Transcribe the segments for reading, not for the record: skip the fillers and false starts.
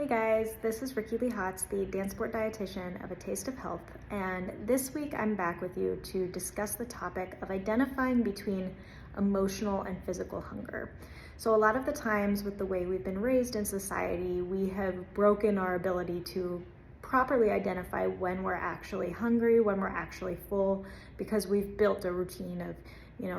Hey guys, this is Ricci-Lee Hotz, the dance sport dietitian of A Taste of Health, and this week I'm back with you to discuss the topic of identifying between emotional and physical hunger. So a lot of the times with the way we've been raised in society, we have broken our ability to properly identify when we're actually hungry, when we're actually full, because we've built a routine of,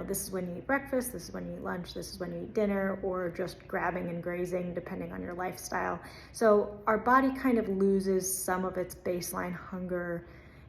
this is when you eat breakfast, this is when you eat lunch, this is when you eat dinner, or just grabbing and grazing depending on your lifestyle. So our body kind of loses some of its baseline hunger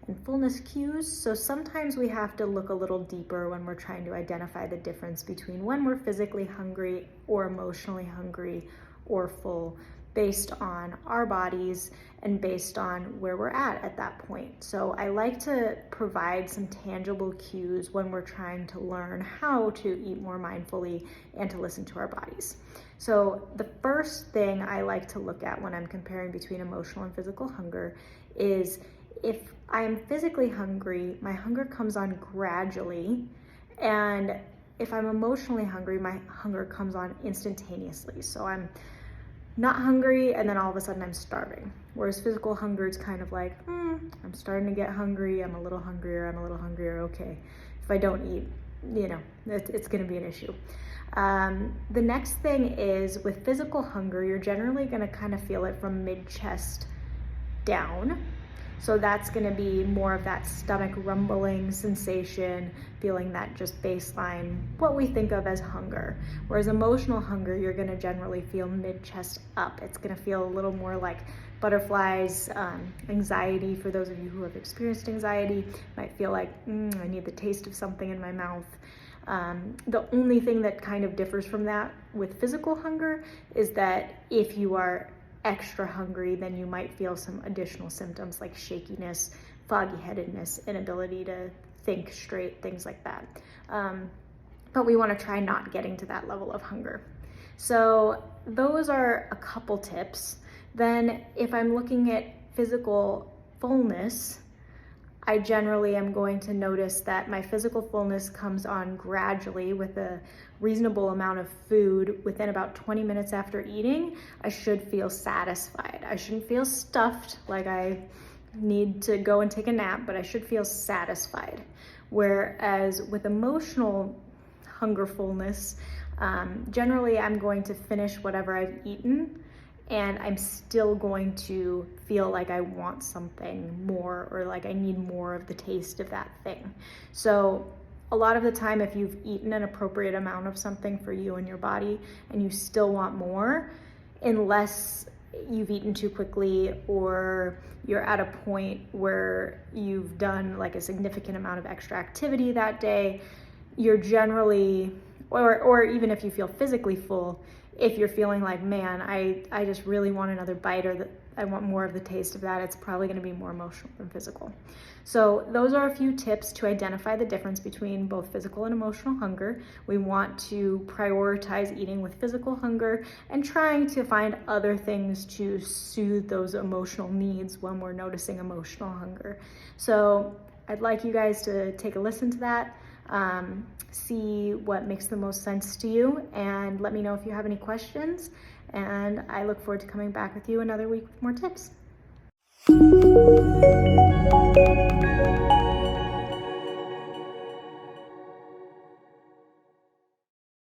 and fullness cues. So sometimes we have to look a little deeper when we're trying to identify the difference between when we're physically hungry or emotionally hungry or full, based on our bodies and based on where we're at that point. So I like to provide some tangible cues when we're trying to learn how to eat more mindfully and to listen to our bodies. So the first thing I like to look at when I'm comparing between emotional and physical hunger is if I'm physically hungry, my hunger comes on gradually, and if I'm emotionally hungry, my hunger comes on instantaneously. So I'm not hungry and then all of a sudden I'm starving. Whereas physical hunger is kind of like, I'm starting to get hungry, I'm a little hungrier, okay. If I don't eat, it's gonna be an issue. The next thing is with physical hunger, you're generally gonna kind of feel it from mid-chest down. So that's gonna be more of that stomach rumbling sensation, feeling that just baseline, what we think of as hunger. Whereas emotional hunger, you're gonna generally feel mid-chest up. It's gonna feel a little more like butterflies, anxiety. For those of you who have experienced anxiety, might feel like, I need the taste of something in my mouth. The only thing that kind of differs from that with physical hunger is that if you are extra hungry, then you might feel some additional symptoms like shakiness, foggy-headedness, inability to think straight, things like that. But we want to try not getting to that level of hunger. So those are a couple tips. Then if I'm looking at physical fullness, I generally am going to notice that my physical fullness comes on gradually with a reasonable amount of food. Within about 20 minutes after eating, I should feel satisfied. I shouldn't feel stuffed like I need to go and take a nap, but I should feel satisfied. Whereas with emotional hunger fullness, generally I'm going to finish whatever I've eaten, and I'm still going to feel like I want something more, or like I need more of the taste of that thing. So a lot of the time, if you've eaten an appropriate amount of something for you and your body and you still want more, unless you've eaten too quickly or you're at a point where you've done like a significant amount of extra activity that day, you're generally, or even if you feel physically full, if you're feeling like, man, I just really want another bite, or I want more of the taste of that, it's probably going to be more emotional than physical. So those are a few tips to identify the difference between both physical and emotional hunger. We want to prioritize eating with physical hunger and trying to find other things to soothe those emotional needs when we're noticing emotional hunger. So I'd like you guys to take a listen to that. See what makes the most sense to you, and let me know if you have any questions, and I look forward to coming back with you another week with more tips.